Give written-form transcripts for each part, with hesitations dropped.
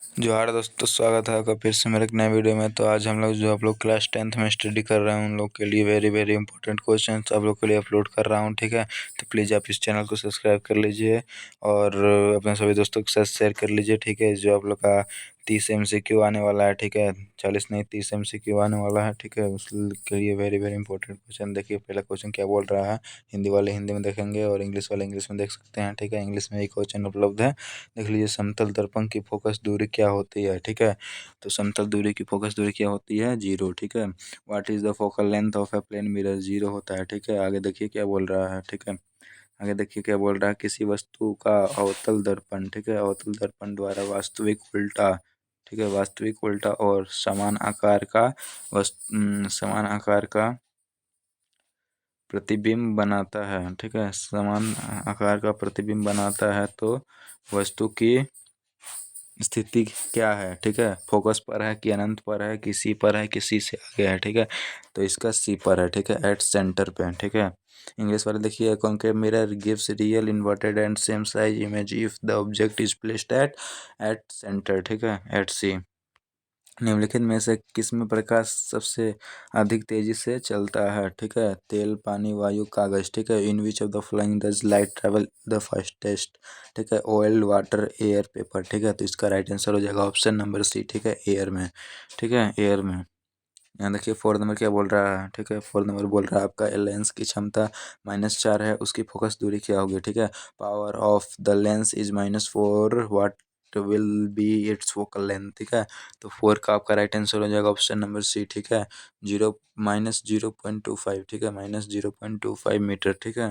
जोहार दोस्तों, स्वागत है आपका फिर से मेरे एक नए वीडियो में। तो आज हम लोग जो आप लोग क्लास 10th में स्टडी कर रहे हैं उन लोग के लिए वेरी वेरी इंपॉर्टेंट क्वेश्चन आप लोग के लिए अपलोड कर रहा हूँ। ठीक है, तो प्लीज़ आप इस चैनल को सब्सक्राइब कर लीजिए और अपने सभी दोस्तों के साथ शेयर कर लीजिए। ठीक है, जो आप लोग का 30 MCQ आने वाला है। ठीक है, 40 नहीं 30 MCQ आने वाला है। ठीक है, उसके लिए वेरी वेरी इंपॉर्टेंट क्वेश्चन। देखिए पहला क्वेश्चन क्या बोल रहा है। हिंदी वाले हिंदी में देखेंगे और इंग्लिश वाले इंग्लिश में देख सकते हैं। ठीक है, इंग्लिश में एक क्वेश्चन उपलब्ध है। देख लीजिए, समतल दर्पण की फोकस दूरी क्या होती है। ठीक है, तो समतल दूरी की फोकस दूरी क्या होती है, 0। ठीक है, what is the focal length of a plane mirror, 0 होता है। ठीक है, आगे देखिए क्या बोल रहा है। ठीक है, आगे देखिए क्या बोल रहा है। किसी वस्तु का अवतल दर्पण, ठीक है, अवतल दर्पण द्वारा वास्तविक उल्टा, ठीक है, वास्तविक उल्टा और समान आकार का प्रतिबिंब बनाता है। ठीक है, समान आकार का प्रतिबिंब बनाता है तो वस्तु की स्थिति क्या है। ठीक है, फोकस पर है कि अनंत पर है कि सी पर है कि सी से आगे है। ठीक है, तो इसका सी पर है। ठीक है, एट सेंटर पे। ठीक है, इंग्लिश वाले देखिए, concave mirror gives real inverted and same size image if the object is placed at centre. ठीक है, एट सी। निम्नलिखित में से किस में प्रकाश सबसे अधिक तेजी से चलता है। ठीक है, तेल, पानी, वायु, कागज। ठीक है, in which of the following does light travel the fastest. ठीक है, ऑयल, वाटर, एयर, पेपर। ठीक है, तो इसका राइट आंसर हो जाएगा ऑप्शन नंबर सी। ठीक है, एयर में। ठीक है, एयर में। यहाँ देखिए 4 नंबर क्या बोल रहा है। ठीक है, 4 नंबर बोल रहा है आपका लेंस की क्षमता -4 है, उसकी फोकस दूरी क्या होगी। ठीक है, power of the lens is -4, what will be it's focal length. ठीक है, तो 4 का आपका राइट आंसर हो जाएगा ऑप्शन नंबर सी। ठीक है, 0 -0.25। ठीक है, -0.25 मीटर। ठीक है,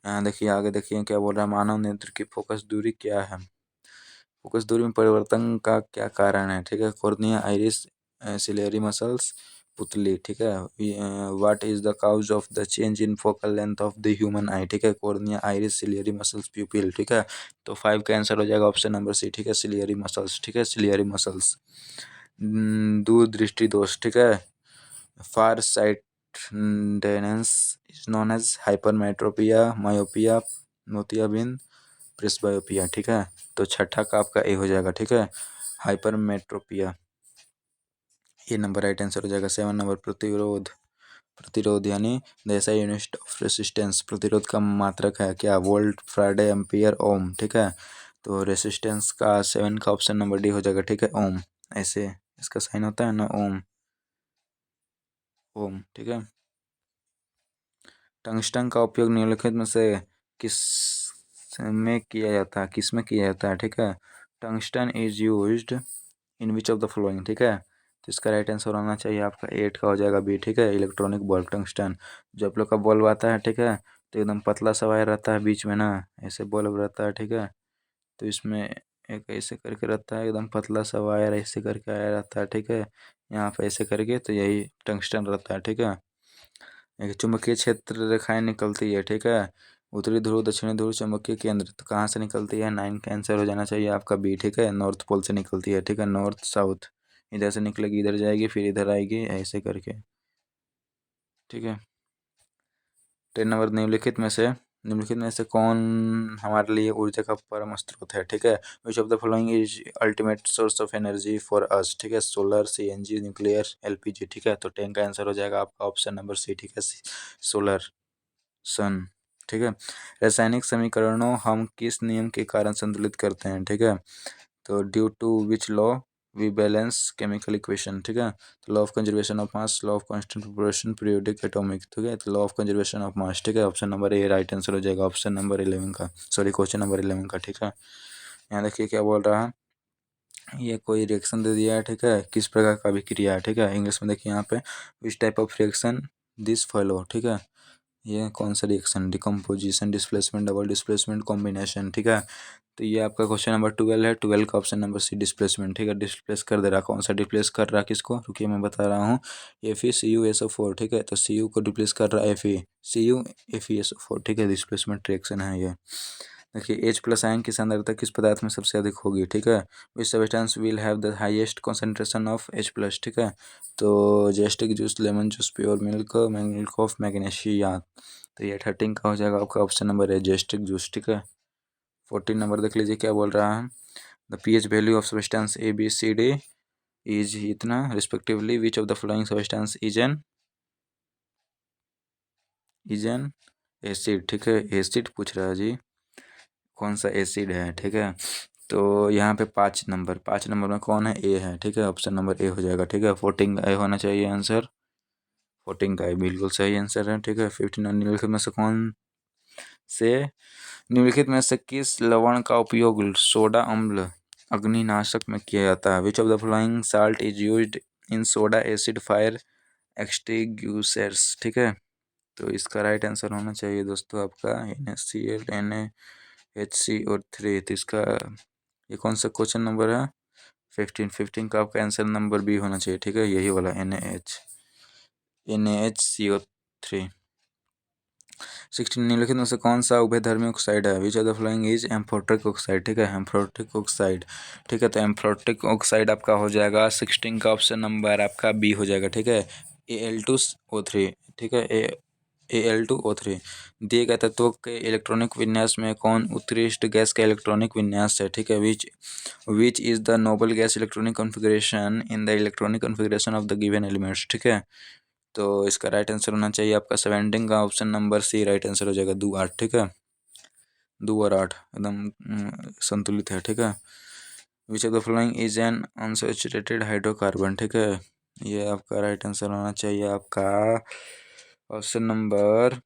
यहाँ देखिए आगे देखिए क्या बोल रहा है। मानव नेत्र की फोकस दूरी क्या है। फोकस दूरी में परिवर्तन का क्या कारण है। ठीक है, कॉर्निया, आइरिस, सिलेरी मसल्स, पुतली। ठीक है, what is the cause of the change in focal length of the human eye. ठीक है, cornea, iris, ciliary muscles, pupil. ठीक है, तो 5 का आंसर हो जाएगा ऑप्शन नंबर सी। ठीक है, सिलियरी मसल्स। ठीक है, सिलियरी मसल्स। दूरदृष्टि दोष। ठीक है, far sightness is known as hypermetropia, myopia, मोतियाबिंद, प्रेसबायोपिया। ठीक है, तो छठा का आपका ए हो जाएगा। ठीक है, हाइपरमेट्रोपिया, ये नंबर राइट आंसर हो जाएगा। 7 नंबर प्रतिरोध। प्रतिरोध यानी जैसा यूनिट ऑफ रेसिस्टेंस, प्रतिरोध का मात्रक है क्या, वोल्ट, फ्राडे, एम्पियर, ओम। ठीक है, तो रेसिस्टेंस का 7 का ऑप्शन नंबर डी हो जाएगा। ठीक है, ओम, ऐसे इसका साइन होता है ना, ओम, ओम। ठीक है, टंगस्टन का उपयोग निम्नलिखित में से किस में किया जाता है, किस में किया जाता है। ठीक है, tungsten is used in which of the following. ठीक है, तो इसका राइट आंसर होना चाहिए आपका 8 का हो जाएगा बी। ठीक है, इलेक्ट्रॉनिक बल्ब टंगस्टन। जो आप लोग का बल्ब आता है, ठीक है, तो एकदम पतला सा वायर रहता है बीच में ना, ऐसे बल्ब रहता है। ठीक है, तो इसमें एक ऐसे करके रहता है, एकदम पतला सा वायर ऐसे करके आया रहता है। ठीक है, यहाँ पे ऐसे करके, तो यही टंगस्टन रहता है। ठीक है, एक चुंबकीय क्षेत्र रेखाएं निकलती है। ठीक है, उत्तरी ध्रुव, दक्षिणी ध्रुव, चुंबकीय केंद्र, तो कहाँ से निकलती है। 9 का आंसर हो जाना चाहिए आपका बी। ठीक है, नॉर्थ पोल से निकलती है। ठीक है, नॉर्थ साउथ, इधर से निकलेगी इधर जाएगी फिर इधर आएगी ऐसे करके। ठीक है, 10 नंबर, निम्नलिखित में से कौन हमारे लिए ऊर्जा का परम स्रोत है। ठीक है, विच of the following is ultimate source of energy for us. ठीक है, सोलर, सीएनजी, न्यूक्लियर, एलपीजी। ठीक है, तो 10 का आंसर हो जाएगा आपका ऑप्शन नंबर सी। ठीक है, सोलर, सन। ठीक है, रासायनिक समीकरणों हम किस नियम के कारण संतुलित करते हैं। ठीक है, तो due to which law we balance chemical equation. ठीक है, तो law of conservation of mass, law of constant proportion, periodic atomic. ठीक है, तो law of conservation of mass. ठीक है, option number A right answer हो जाएगा ऑप्शन नंबर 11 का, सॉरी क्वेश्चन नंबर 11 का। ठीक है, यहाँ देखिए क्या बोल रहा है। ये कोई रिएक्शन दे दिया है। ठीक है, किस प्रकार का अभिक्रिया है। ठीक है, इंग्लिश में देखिए यहाँ पे, विच type of reaction this follow. ठीक है, ये कौन सा reaction, decomposition, displacement, double displacement, combination. ठीक है, तो ये आपका क्वेश्चन नंबर 12 है। 12 का ऑप्शन नंबर सी, डिस्प्लेसमेंट। ठीक है, डिस्प्लेस कर दे रहा, कौन सा डिस्प्लेस कर रहा किसको, रुकिए मैं बता रहा हूँ। FeCuSO4। ठीक है, तो Cu को डिस्प्लेस कर रहा है Cu FeSO4। ठीक है, डिस्प्लेसमेंट रिएक्शन है ये। देखिए, H+ आयन की सांद्रता किस पदार्थ में सबसे अधिक होगी। ठीक है, which substance will have the highest concentration of H+। ठीक है, तो gastric juice, lemon juice, pure milk, milk of magnesia. तो ये 13 का हो जाएगा आपका ऑप्शन नंबर है जेस्टिक जूस। ठीक है, 14 नंबर देख लीजिए क्या बोल रहा है। The pH value of substance A B C D is इतना respectively. Which of the following substance is an acid. ठीक है, एसिड पूछ रहा है जी, कौन सा एसिड है. ठीक है, तो यहाँ पे 5 नंबर में कौन है, ए है. ठीक है, ऑप्शन नंबर ए हो जाएगा. ठीक है, 14 ए होना चाहिए आंसर. 14 का बिल्कुल सही आंसर है. ठीक है, 15 निम्नलिखित में से निम्नलिखित में से किस लवण का उपयोग सोडा अम्ल अग्निनाशक में किया जाता है. विच of the following salt is used in soda acid fire extinguishers. ठीक है, तो इसका राइट आंसर होना चाहिए दोस्तों आपका NaCl NaHCO3. तो इसका ये कौन सा क्वेश्चन नंबर है, 15 का आपका आंसर नंबर बी होना चाहिए. ठीक है, यही वाला NaHCO3. 16 निम्नलिखित में से कौन सा उभयधर्मी ऑक्साइड है. विच of the following is amphoteric oxide. ठीक है, एम्फोटेरिक ऑक्साइड. ठीक है, तो एम्फोटेरिक ऑक्साइड आपका हो जाएगा 16 का ऑप्शन नंबर आपका बी हो जाएगा. ठीक है, Al2O3. ठीक है, Al2O3. दिए गए तत्वों के इलेक्ट्रॉनिक विन्यास में कौन उत्कृष्ट गैस का इलेक्ट्रॉनिक विन्यास है. ठीक है, which is the noble gas electronic configuration in the electronic configuration of the given elements. ठीक है, तो इसका राइट आंसर होना चाहिए आपका 17 का option number C right answer हो जाएगा. 2 8. ठीक है, 2 और 8 एकदम संतुलित है. ठीक है, विच of the following is an unsaturated hydrocarbon. ठीक है, ये आपका राइट आंसर होना चाहिए आपका ऑप्शन नंबर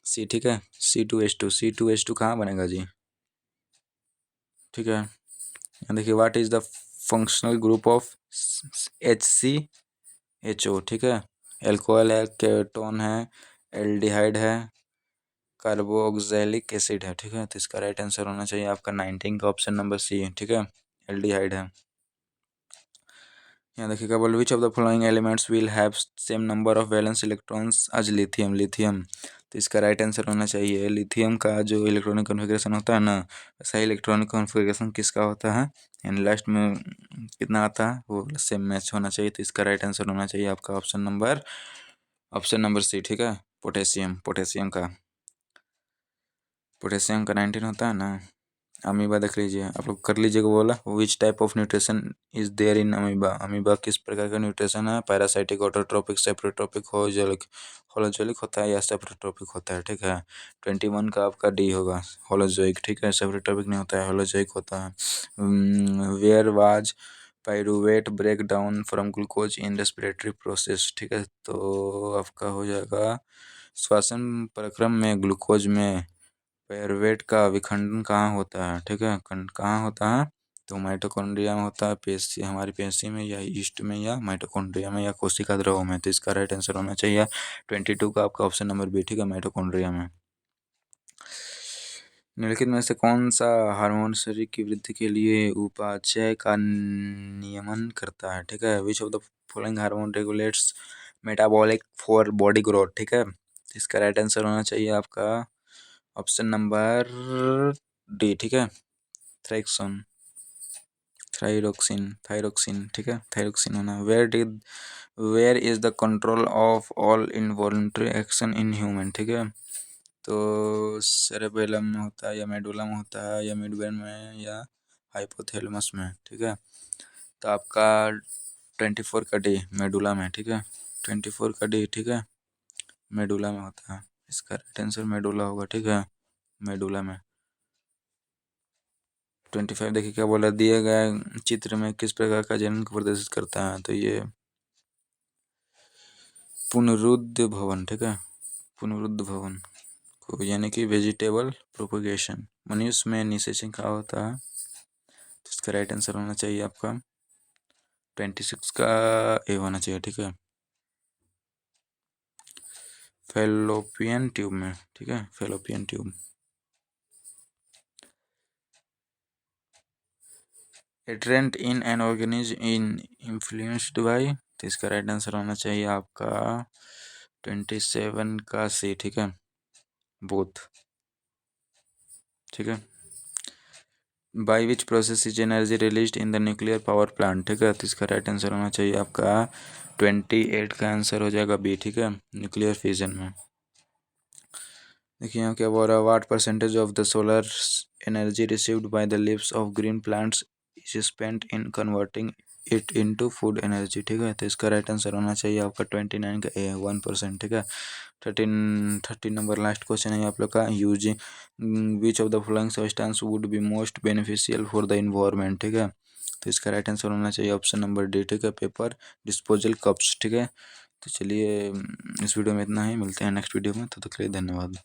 सी. ठीक है, C2H2 कहाँ बनेगा जी. ठीक है, यहाँ देखिए, what is the functional group of HCHO. ठीक है, एल्कोहल है, केटोन है, एल्डिहाइड है, कार्बोक्सिलिक एसिड है. ठीक है, तो इसका राइट आंसर होना चाहिए आपका 19 का ऑप्शन नंबर सी. ठीक है, एल्डिहाइड है. यहाँ देखिएगा, बोल which of the following elements will have same number of valence electrons as lithium. तो इसका राइट आंसर होना चाहिए लिथियम का जो इलेक्ट्रॉनिक कॉन्फ़िगरेशन होता है ना, सही इलेक्ट्रॉनिक कॉन्फ़िगरेशन किसका होता है, एंड लास्ट में कितना आता है वो सेम मैच होना चाहिए. तो इसका राइट आंसर होना चाहिए आपका ऑप्शन नंबर सी. ठीक है, पोटेशियम का 19 होता है ना. अमीबा देख लीजिए, आप लोग कर लीजिएगा. बोला which type of nutrition is there in amoeba किस प्रकार का न्यूट्रिशन है, पैरासाइटिक, ऑटोट्रोपिक, सेप्रोट्रोपिक, होलोजोइक होता है या सेप्रोट्रोपिक होता है. ठीक है, 21 का आपका डी होगा, होलोजोइक. ठीक है, सेप्रोट्रोपिक नहीं होता है, होलोजोइक होता है. Where was pyruvate break down from glucose in respiratory process. ठीक है, तो आपका हो जाएगा श्वसन प्रक्रम में ग्लूकोज में पाइरूवेट का विखंडन कहाँ होता है. ठीक है, कहाँ होता है, तो माइटोकॉन्ड्रिया में होता है, पेशी, हमारी पेशी में, या ईस्ट में, या माइटोकॉन्ड्रिया में, या कोशिका द्रव में. तो इसका राइट आंसर होना चाहिए 22 का आपका ऑप्शन नंबर बी. ठीक है, माइटोकॉन्ड्रिया में. निम्नलिखित में से कौन सा हार्मोन शरीर की वृद्धि के लिए उपापचय का नियमन करता है. ठीक है, विच of the following hormone regulates metabolic for body growth. ठीक है, इसका राइट आंसर होना चाहिए आपका ऑप्शन नंबर डी. ठीक है, थायरोक्सिन. ठीक है, थायरोक्सिन होना. Where is the control of all involuntary action in human. ठीक है, तो सेरेबेलम में होता है, या मेडुला में होता है, या मिडब्रेन में, या हाइपोथैलेमस में. ठीक है, तो आपका 24 का डी मेडुला में. ठीक है, 24 का डी. ठीक है, मेडुला में होता है. इसका राइट आंसर मेडुला होगा. ठीक है, मेडुला में. 25 देखिए क्या बोला, दिए गए चित्र में किस प्रकार का जनन को प्रदर्शित करता है. तो ये पुनरुद्ध भवन. ठीक है, पुनरुद्ध भवन को यानी कि वेजिटेबल प्रोपगेशन. मनुष्य में निषेचन का होता है. तो इसका राइट आंसर होना चाहिए आपका 26 का ए होना चाहिए. ठीक है, फैलोपियन ट्यूब में. ठीक है, fallopian tube. A trait in an organism in influenced by. तो इसका राइट आंसर होना चाहिए आपका 27 का सी. ठीक है, बोथ. ठीक है, by which process is energy release in the nuclear power plant. ठीक है, तो इसका राइट आंसर होना चाहिए आपका 28 का आंसर हो जाएगा बी. ठीक है, न्यूक्लियर फिजन में. देखिए यहाँ क्या बोल रहा है, what percentage of the solar energy received by the leaves of green plants is spent in converting it into food energy. ठीक है, तो इसका राइट आंसर होना चाहिए आपका 29 का ए 1%। ठीक है, 13 नंबर लास्ट क्वेश्चन है आप लोग का, using which of the following substance would be most beneficial for the environment. ठीक है, तो इसका राइट आंसर होना चाहिए ऑप्शन नंबर डी। ठीक है, पेपर डिस्पोजल कप्स। ठीक है, तो चलिए इस वीडियो में इतना ही, मिलते हैं नेक्स्ट वीडियो में, तो तक के लिए धन्यवाद।